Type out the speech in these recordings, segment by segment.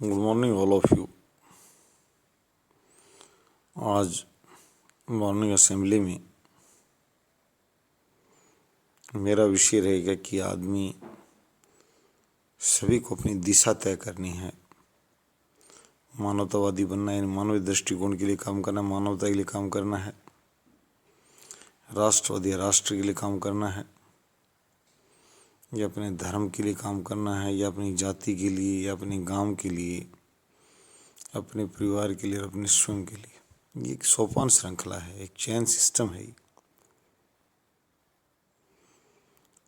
Good morning all of you. आज morning assembly में मेरा विषय रहेगा कि आदमी सभी को अपनी दिशा तय करनी है, मानवतावादी बनना है, मानवीय दृष्टिकोण के लिए काम करना है, मानवता के लिए काम करना है, राष्ट्रवादी राष्ट्र के लिए काम करना है, या अपने धर्म के लिए काम करना है, या अपनी जाति के लिए, या अपने गांव के लिए, अपने परिवार के लिए और अपने स्वयं के लिए। ये एक सोपान श्रृंखला है, एक चैन सिस्टम है।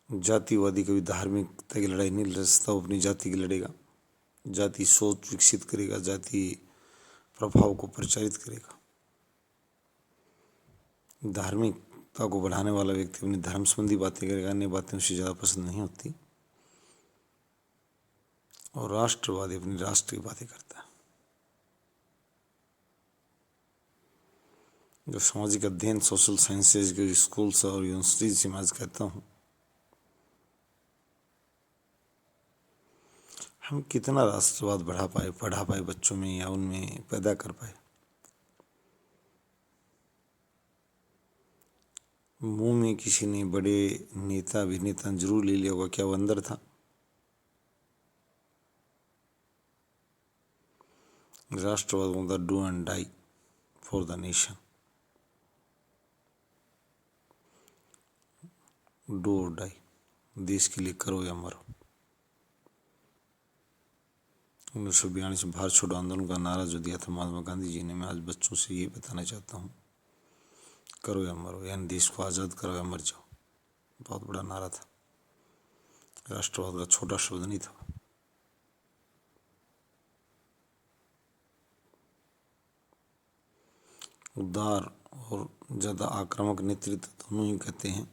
जातिवादी कभी धार्मिकता की लड़ाई नहीं लड़ सकता, वो अपनी जाति की लड़ेगा, जाति सोच विकसित करेगा, जाति प्रभाव को प्रचारित करेगा। धार्मिकता को बढ़ाने वाला व्यक्ति अपनी धर्म संबंधी बातें करेगा, अन्य बातें उसे ज़्यादा पसंद नहीं होती। और राष्ट्रवादी अपनी राष्ट्र की बातें करता है। जो सामाजिक अध्ययन सोशल साइंसेज के स्कूल्स और यूनिवर्सिटीज से मैं आज कहता हूँ, हम कितना राष्ट्रवाद पढ़ा पाए बच्चों में, या उनमें पैदा कर पाए। मुंह में किसी ने बड़े नेता अभिनेता जरूर ले लिया होगा, क्या वो अंदर था? राष्ट्रवाद होता do and die for the nation, do और डाई, देश के लिए करो या मरो। 1942 में भारत छोड़ो आंदोलन का नारा जो दिया था महात्मा गांधी जी ने, मैं आज बच्चों से ये बताना चाहता हूँ, करो या मरो, यानी देश को आज़ाद करो या मर जाओ। बहुत बड़ा नारा था, राष्ट्रवाद का छोटा शब्द नहीं था। उदार और ज़्यादा आक्रामक नेतृत्व दोनों ही कहते हैं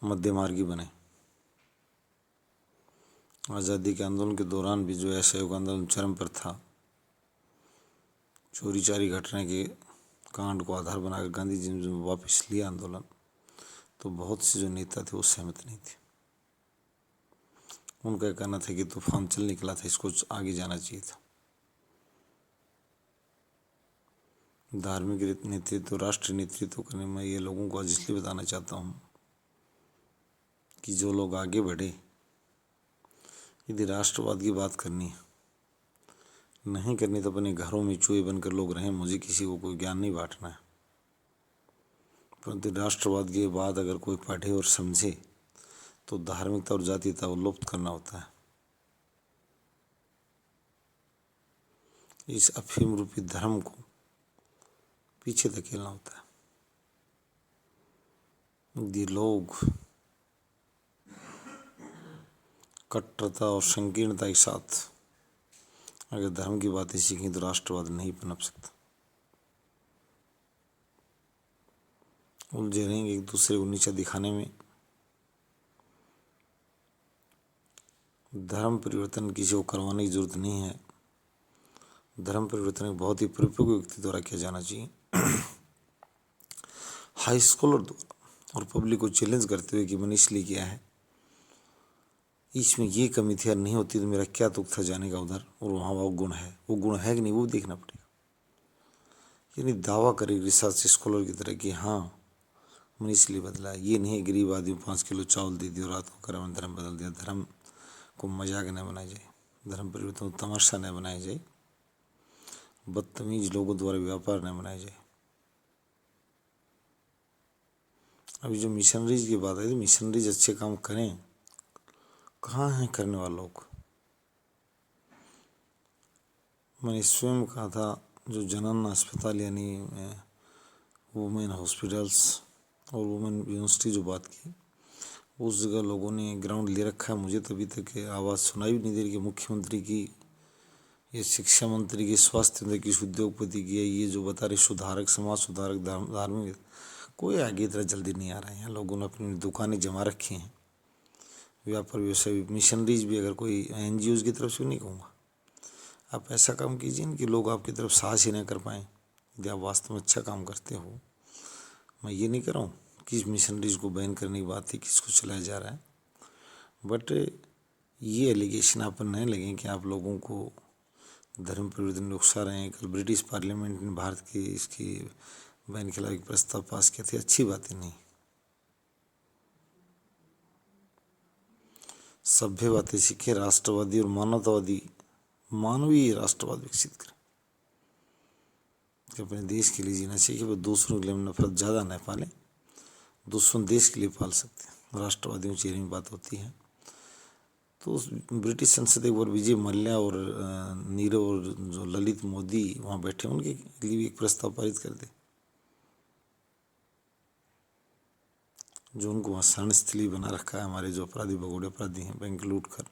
मध्यमार्गी बने। आज़ादी के आंदोलन के दौरान भी जो असहयोग आंदोलन चरम पर था, चोरी चारी घटना के कांड को आधार बनाकर गांधी जी ने वापस लिया आंदोलन, तो बहुत से जो नेता थे वो सहमत नहीं थे। उनका कहना था कि तूफान चल निकला था, इसको आगे जाना चाहिए था। धार्मिक नेतृत्व, राष्ट्रीय नेतृत्व करने में ये लोगों को आज इसलिए बताना चाहता हूँ कि जो लोग आगे बढ़े, यदि राष्ट्रवाद की बात करनी है, नहीं करनी तो अपने घरों में चूहे बनकर लोग रहें, मुझे किसी को कोई ज्ञान नहीं बांटना है। परंतु राष्ट्रवाद के बाद अगर कोई पढ़े और समझे तो धार्मिकता और जातीयता को लुप्त करना होता है। इस अफीम रूपी धर्म को पीछे धकेलना होता है। यदि लोग कट्टरता और संकीर्णता के साथ अगर धर्म की बातें सीखें तो राष्ट्रवाद नहीं पनप सकता। उलझे रहेंगे एक दूसरे को नीचा दिखाने में। धर्म परिवर्तन किसी को करवाने की जरूरत नहीं है। धर्म परिवर्तन एक बहुत ही परिपक्व व्यक्ति द्वारा किया जाना चाहिए। हाई स्कॉलर द्वारा और पब्लिक को चैलेंज करते हुए कि मैंने इसलिए किया है, इसमें ये कमी थी, नहीं होती तो मेरा क्या दुख था जाने का उधर, और वहाँ वो गुण है, वो गुण है कि नहीं वो देखना पड़ेगा। यानी दावा करे रिसर्च स्कॉलर की तरह कि हाँ मैंने इसलिए बदला। ये नहीं गरीब आदमी 5 किलो चावल दे दिया, रात को करा धर्म बदल दिया। धर्म को मजाक न बनाया जाए, धर्म परिवर्तन को तमाशा न बनाया जाए, बदतमीज लोगों द्वारा व्यापार न बनाया जाए। अभी जो मिशनरीज की बात है, तो मिशनरीज अच्छे काम करें, कहाँ हैं करने वाले लोग? मैंने स्वयं कहा था, जो जनन अस्पताल यानी वुमेन हॉस्पिटल्स और वुमेन यूनिवर्सिटी जो बात की, उस जगह लोगों ने ग्राउंड ले रखा है। मुझे तो अभी तक आवाज़ सुनाई भी नहीं दे रही कि मुख्यमंत्री की, ये शिक्षा मंत्री की, स्वास्थ्य मंत्री की, उद्योगपति की, ये जो बता रहे सुधारक, समाज सुधारक, धार्मिक, कोई आगे इतना जल्दी नहीं आ रहा है। यहाँ लोगों ने अपनी दुकानें जमा रखी हैं, व्यापार व्यवसाय। मिशनरीज भी अगर कोई NGOs की तरफ से नहीं कहूँगा, आप ऐसा काम कीजिए कि लोग आपकी तरफ साहस ही ना कर पाएँ। यदि आप वास्तव में अच्छा काम करते हो, मैं ये नहीं कर रहा हूँ कि मिशनरीज को बैन करने की बात है, किसको चलाया जा रहा है, बट ये एलिगेशन आप नहीं लगें कि आप लोगों को धर्म परिवर्तन लोग उकसा रहे हैं। कल ब्रिटिश पार्लियामेंट ने भारत की इसकी बैन के खिलाफ एक प्रस्ताव पास किया था, अच्छी बात ही नहीं। सभ्य बातें सीखे, राष्ट्रवादी और मानवतावादी मानवीय राष्ट्रवाद विकसित करें कि अपने देश के लिए जीना चाहिए, वो दूसरों के लिए नफरत ज़्यादा न पालें। दुश्मन देश के लिए पाल सकते हैं, राष्ट्रवादियों चेहरे में बात होती है। तो उस ब्रिटिश संसद एक बार विजय मल्ल्या और नीरव और जो ललित मोदी वहाँ बैठे उनके लिए भी एक प्रस्ताव पारित कर दे, जो उनको वहाँ शरण स्थली बना रखा है। हमारे जो अपराधी भगोड़े अपराधी हैं, बैंक लूट कर,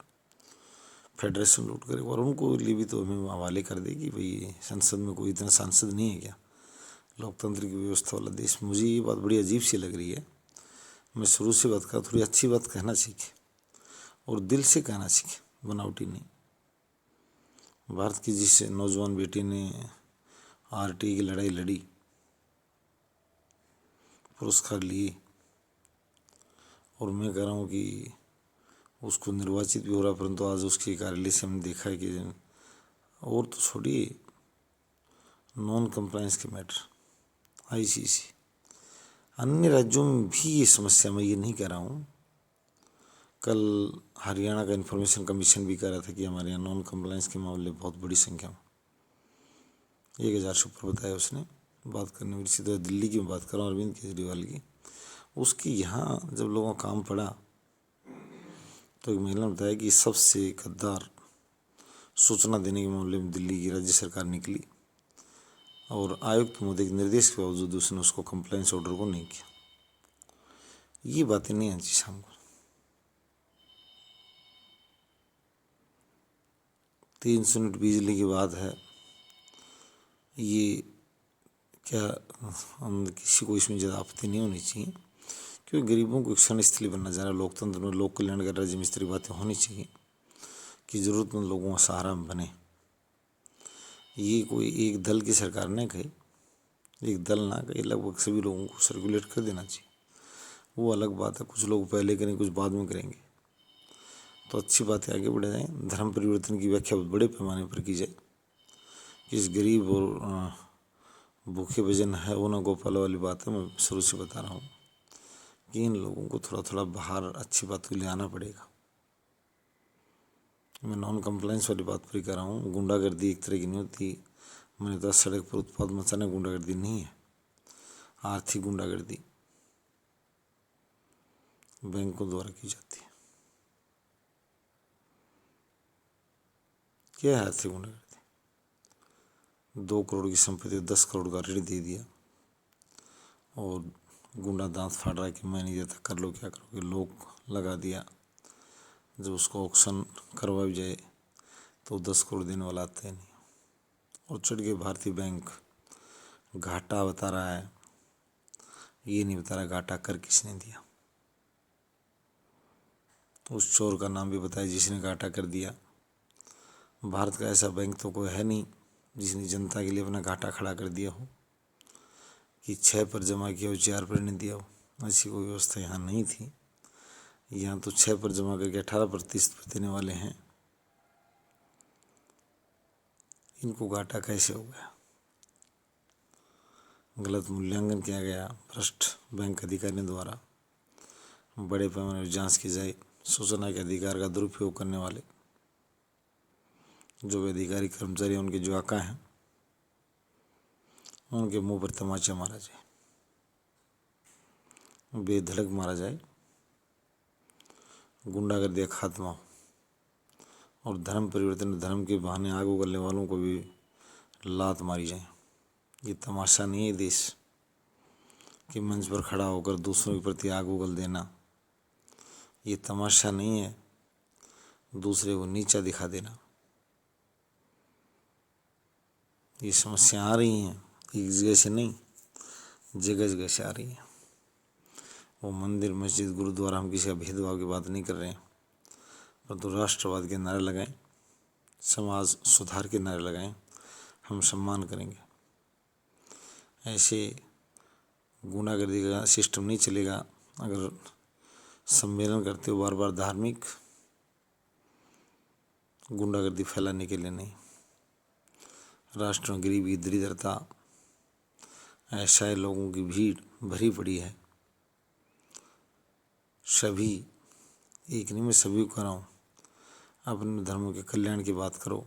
फेडरेशन लूट कर, और उनको लिए भी तो हमें हवाले कर दे कि भाई संसद में कोई इतना सांसद नहीं है क्या, लोकतंत्र की व्यवस्था वाला देश। मुझे ये बात बड़ी अजीब सी लग रही है। मैं शुरू से बात कर, थोड़ी अच्छी बात कहना सीखे और दिल से कहना सीखे, बनावटी नहीं। भारत की जिस नौजवान बेटी ने आरटी की लड़ाई लड़ी, पुरस्कार लिए, और मैं कह रहा हूँ कि उसको निर्वाचित भी हो रहा, परंतु आज उसके कार्यालय से हमने देखा है कि और तो छोड़िए, नॉन कंप्लायंस के मैटर आईसीसी, अन्य राज्यों में भी ये समस्या, मैं ये नहीं कह रहा हूँ। कल हरियाणा का इन्फॉर्मेशन कमीशन भी कह रहा था कि हमारे यहाँ नॉन कंप्लायंस के मामले बहुत बड़ी संख्या में, 1000 से ऊपर बताया उसने। बात करने वाली सीधा दिल्ली की बात कर रहा हूँ, अरविंद केजरीवाल की। उसकी यहाँ जब लोगों का काम पड़ा तो एक महिला ने बताया कि सबसे गद्दार सूचना देने के मामले में दिल्ली की राज्य सरकार निकली, और आयुक्त महोदय के निर्देश के बावजूद उसने उसको कंप्लायंस ऑर्डर को नहीं किया। ये बातें नहीं आती शाम को। 300 यूनिट बिजली की बात है, ये क्या किसी को इसमें ज़्यादा आपत्ति नहीं होनी चाहिए, क्योंकि गरीबों को एक शरण स्थली बनना जा रहा है। लोकतंत्र में लोक कल्याण का राज्य में इस तरह बातें होनी चाहिए कि ज़रूरतमंद लोगों का सहारा बने। ये कोई एक दल की सरकार ने कही, एक दल ना कही, लगभग सभी लोगों को सर्कुलेट कर देना चाहिए। वो अलग बात है, कुछ लोग पहले करेंगे, कुछ बाद में करेंगे, तो अच्छी बात है, आगे बढ़े जाएँ। धर्म परिवर्तन की व्याख्या बहुत बड़े पैमाने पर की जाए कि इस गरीब और भूखे भजन है वो ना गोपाल वाली बात है। मैं शुरू से बता रहा हूँ कि इन लोगों को थोड़ा थोड़ा बाहर अच्छी बात को ले आना पड़ेगा। मैं नॉन कंप्लायंस वाली बात पर ही कर रहा हूँ। गुंडागर्दी एक तरह की नहीं होती, मैंने कहा सड़क पर उत्पाद मचाना गुंडागर्दी नहीं है, आर्थिक गुंडागर्दी बैंकों द्वारा की जाती है। क्या है आर्थिक गुंडागर्दी? 2 करोड़ की संपत्ति 10 करोड़ का ऋण दे दिया, और गुंडा दांत फाड़ रहा है कि मैं नहीं देता, कर लो क्या करोगे, लोग लगा दिया। जब उसको ऑक्शन करवा भी जाए तो 10 करोड़ देने वाला आता ही नहीं, और चढ़ के भारतीय बैंक घाटा बता रहा है, ये नहीं बता रहा घाटा कर किसने दिया। उस चोर का नाम भी बताया जिसने घाटा कर दिया। भारत का ऐसा बैंक तो कोई है नहीं जिसने जनता के लिए अपना घाटा खड़ा कर दिया हो, कि 6 पर जमा किया हो 4 पर नहीं दिया हो। ऐसी कोई व्यवस्था यहाँ नहीं थी। यहाँ तो 6 पर जमा करके 18% पर देने वाले हैं। इनको घाटा कैसे हो गया? गलत मूल्यांकन किया गया भ्रष्ट बैंक अधिकारियों द्वारा। बड़े पैमाने पर जांच की जाए। सूचना के अधिकार का दुरुपयोग करने वाले जो भी अधिकारी कर्मचारी उनके जो आका हैं, उनके मुंह पर तमाचा मारा जाए, बेधड़क मारा जाए, गुंडागर्दी का खात्मा हो, और धर्म परिवर्तन धर्म के बहाने आग उगलने वालों को भी लात मारी जाए। ये तमाशा नहीं है देश कि मंच पर खड़ा होकर दूसरों के प्रति आग उगल देना। ये तमाशा नहीं है दूसरे को नीचा दिखा देना। ये समस्या आ रही हैं, एक जगह से नहीं, जगह जगह से आ रही हैं। वो मंदिर मस्जिद गुरुद्वारा, हम किसी का भेदभाव की बात नहीं कर रहे हैं, परंतु राष्ट्रवाद के नारे लगाएं, समाज सुधार के नारे लगाएं, हम सम्मान करेंगे। ऐसे गुंडागर्दी का सिस्टम नहीं चलेगा। अगर सम्मेलन करते हो बार बार धार्मिक, गुंडागर्दी फैलाने के लिए नहीं। राष्ट्र में गरीबी, दरिद्रता, असहाय लोगों की भीड़ भरी पड़ी है। सभी, एक नहीं, मैं सभी को कह रहा हूँ, अपने धर्म के कल्याण की बात करो।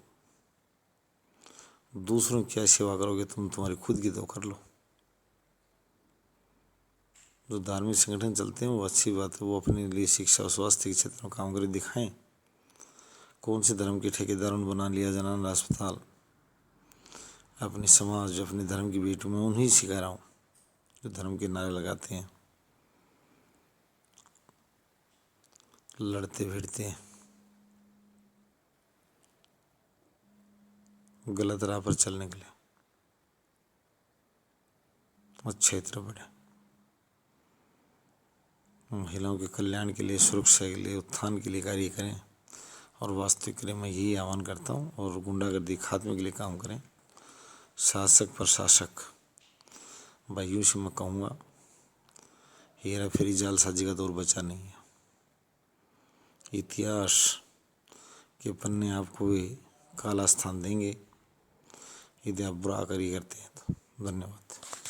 दूसरों की क्या सेवा करोगे तुम, तुम्हारी खुद की तो कर लो। जो धार्मिक संगठन चलते हैं वो अच्छी बात है, वो अपने लिए शिक्षा और स्वास्थ्य के क्षेत्र में काम करके दिखाएं। कौन से धर्म के ठेकेदारों ने बना लिया जनाना अस्पताल, अपने समाज, अपने धर्म की बेटों में उन्हीं सिखा रहा हूँ जो धर्म के नारे लगाते हैं, लड़ते भिड़ते हैं, गलत राह पर चलने के लिए। और क्षेत्र बढ़े, महिलाओं के कल्याण के लिए, सुरक्षा के लिए, उत्थान के लिए कार्य करें और वास्तविक करें। मैं यही आह्वान करता हूँ। और गुंडागर्दी खात्मे के लिए काम करें। शासक प्रशासक भाइयों से मैं कहूँगा, हेरा फेरी जालसाजी का दौर बचा नहीं है। इतिहास के पन्ने आपको भी काला स्थान देंगे यदि आप बुरा करी करते हैं तो। धन्यवाद।